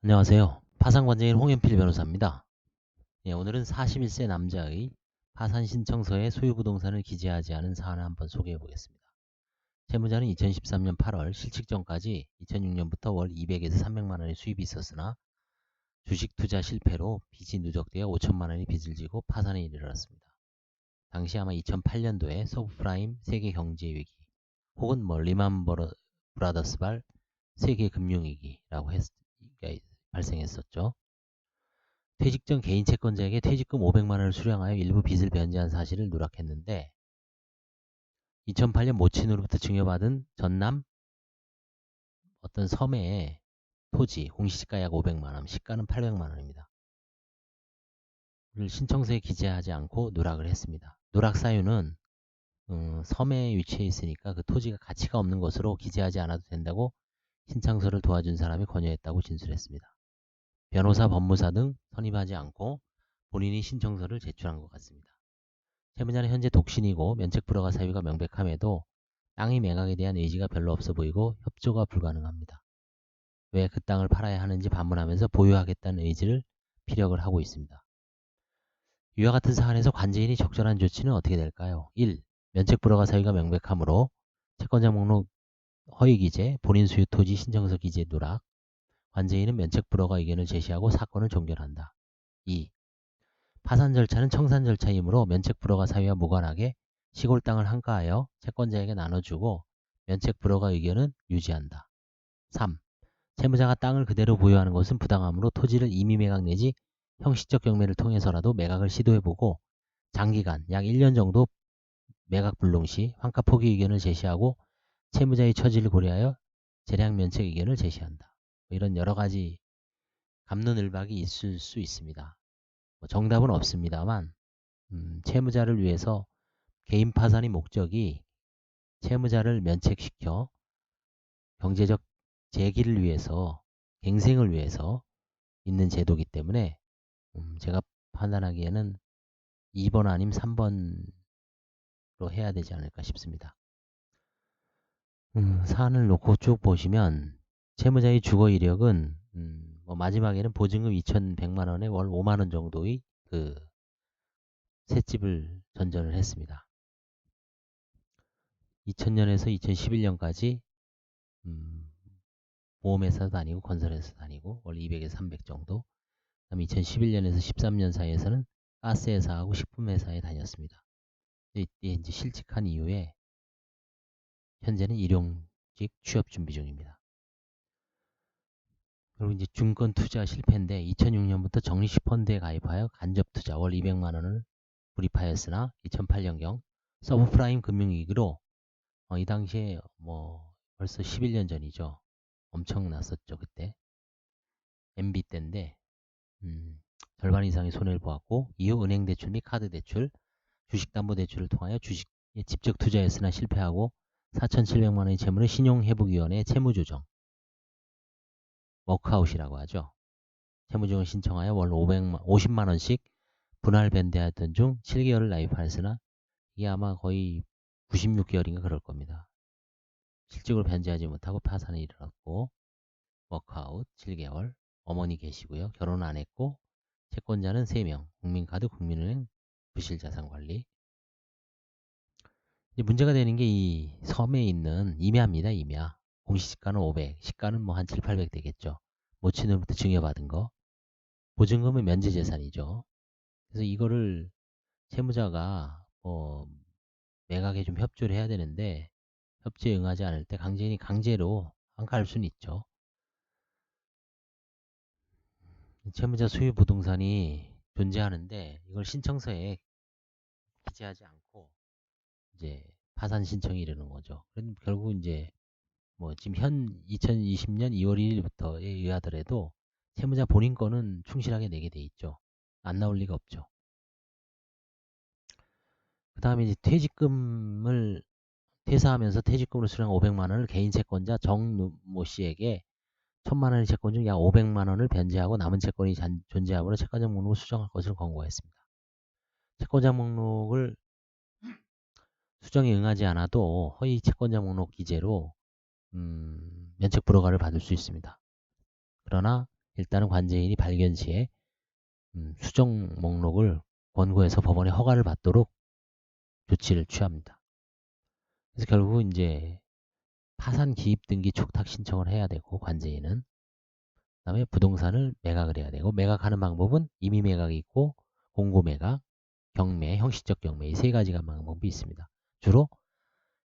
안녕하세요. 파산관제인 홍현필 변호사입니다. 오늘은 41세 남자의 파산 신청서에 소유 부동산을 기재하지 않은 사안을 한번 소개해 보겠습니다. 채무자는 2013년 8월 실직 전까지 2006년부터 월 200에서 300만 원의 수입이 있었으나 주식 투자 실패로 빚이 누적되어 5천만 원의 빚을 지고 파산에 이르렀습니다. 당시 아마 2008년도에 서브프라임 세계 경제 위기 혹은 리만 브라더스발 세계 금융위기라고 발생했었죠. 퇴직 전 개인 채권자에게 퇴직금 500만 원을 수령하여 일부 빚을 변제한 사실을 누락했는데 2008년 모친으로부터 증여받은 전남 어떤 섬의 토지 공시지가 약 500만 원, 시가는 800만 원입니다. 를 신청서에 기재하지 않고 누락을 했습니다. 누락 사유는 섬에 위치해 있으니까 그 토지가 가치가 없는 것으로 기재하지 않아도 된다고 신청서를 도와준 사람이 권유했다고 진술했습니다. 변호사, 법무사 등 선임하지 않고 본인이 신청서를 제출한 것 같습니다. 채무자는 현재 독신이고 면책 불허가 사유가 명백함에도 땅의 매각에 대한 의지가 별로 없어 보이고 협조가 불가능합니다. 왜 그 땅을 팔아야 하는지 반문하면서 보유하겠다는 의지를 피력을 하고 있습니다. 이와 같은 사안에서 관제인이 적절한 조치는 어떻게 될까요? 1. 면책 불허가 사유가 명백하므로 채권자 목록 허위 기재, 본인 소유 토지 신청서 기재 누락, 관제인은 면책 불허가 의견을 제시하고 사건을 종결한다. 2. 파산 절차는 청산 절차이므로 면책 불허가 사유와 무관하게 시골 땅을 한가하여 채권자에게 나눠주고 면책 불허가 의견은 유지한다. 3. 채무자가 땅을 그대로 보유하는 것은 부당하므로 토지를 임의 매각 내지 형식적 경매를 통해서라도 매각을 시도해보고 장기간 약 1년 정도 매각 불능 시 환가 포기 의견을 제시하고 채무자의 처지를 고려하여 재량 면책 의견을 제시한다. 이런 여러 가지 갑론을박이 있을 수 있습니다. 정답은 없습니다만 채무자를 위해서 개인 파산의 목적이 채무자를 면책시켜 경제적 재기를 위해서 갱생을 위해서 있는 제도이기 때문에 제가 판단하기에는 2번 아님 3번로 해야 되지 않을까 싶습니다. 사안을 놓고 쭉 보시면 채무자의 주거 이력은 마지막에는 보증금 2,100만 원에 월 5만 원 정도의 그 셋집을 전전을 했습니다. 2000년에서 2011년까지 보험회사 다니고 건설회사 다니고 월 200에서 300 정도. 그다음에 2011년에서 13년 사이에서는 가스회사하고 식품회사에 다녔습니다. 이때 이제 실직한 이후에 현재는 일용직 취업 준비 중입니다. 그리고 이제 증권 투자 실패인데 2006년부터 적립식 펀드에 가입하여 간접 투자 월 200만 원을 불입하였으나 2008년경 서브프라임 금융위기로 이 당시에 벌써 11년 전이죠. 엄청났었죠 그때. MB 때인데 절반 이상의 손해를 보았고 이후 은행 대출 및 카드 대출, 주식담보대출을 통하여 주식에 직접 투자했으나 실패하고 4,700만 원의 채무를 신용회복위원회에 채무조정, 워크아웃이라고 하죠. 채무조정을 신청하여 월 50만 원씩 분할 변대하던 중 7개월을 납입하였으나 이게 아마 거의 96개월인가 그럴 겁니다. 실직으로 변제하지 못하고 파산에 이르렀고 워크아웃 7개월, 어머니 계시고요. 결혼 안 했고 채권자는 3명, 국민카드, 국민은행, 부실자산관리. 이제 문제가 되는 게 이 섬에 있는 임야입니다. 임야. 공시지가는 500, 시가는 한 7, 800 되겠죠. 모친으로부터 증여받은 거. 보증금은 면제재산이죠. 그래서 이거를 채무자가 매각에 좀 협조를 해야 되는데 협조에 응하지 않을 때 강제인이 강제로 환가할 수는 있죠. 채무자 소유 부동산이 존재하는데 이걸 신청서에 기재하지 않고 이제 파산 신청이 이르는 거죠. 그럼 결국 이제 지금 2020년 2월 1일부터에 의하더라도 채무자 본인 거는 충실하게 내게 돼 있죠. 안 나올 리가 없죠. 그 다음에 이제 퇴직금을 퇴사하면서 퇴직금으로 수령 500만 원을 개인 채권자 정모 씨에게 1,000만 원의 채권 중 약 500만 원을 변제하고 남은 채권이 존재하므로 채권자 목록을 수정할 것을 권고했습니다. 채권자 목록을 수정에 응하지 않아도 허위 채권자 목록 기재로 면책 불허가를 받을 수 있습니다. 그러나 일단은 관제인이 발견 시에 수정 목록을 권고해서 법원의 허가를 받도록 조치를 취합니다. 그래서 결국 이제 파산 기입 등기 촉탁 신청을 해야 되고 관제인은 그다음에 부동산을 매각을 해야 되고 매각하는 방법은 임의 매각이 있고 공고 매각, 경매, 형식적 경매 이 세 가지가 방법이 있습니다. 주로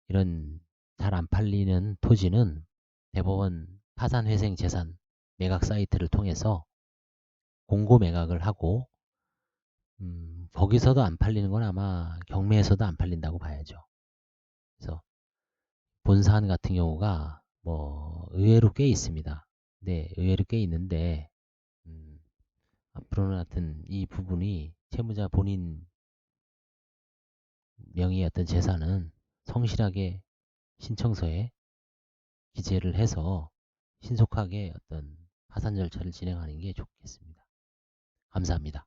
이런 잘 안 팔리는 토지는 대법원 파산 회생 재산 매각 사이트를 통해서 공고 매각을 하고 거기서도 안 팔리는 건 아마 경매에서도 안 팔린다고 봐야죠. 그래서 본사안 같은 경우가 뭐 의외로 꽤 있습니다. 네, 의외로 꽤 있는데 앞으로는 하여튼 이 부분이 채무자 본인 명의의 어떤 재산은 성실하게 신청서에 기재를 해서 신속하게 어떤 파산 절차를 진행하는 게 좋겠습니다. 감사합니다.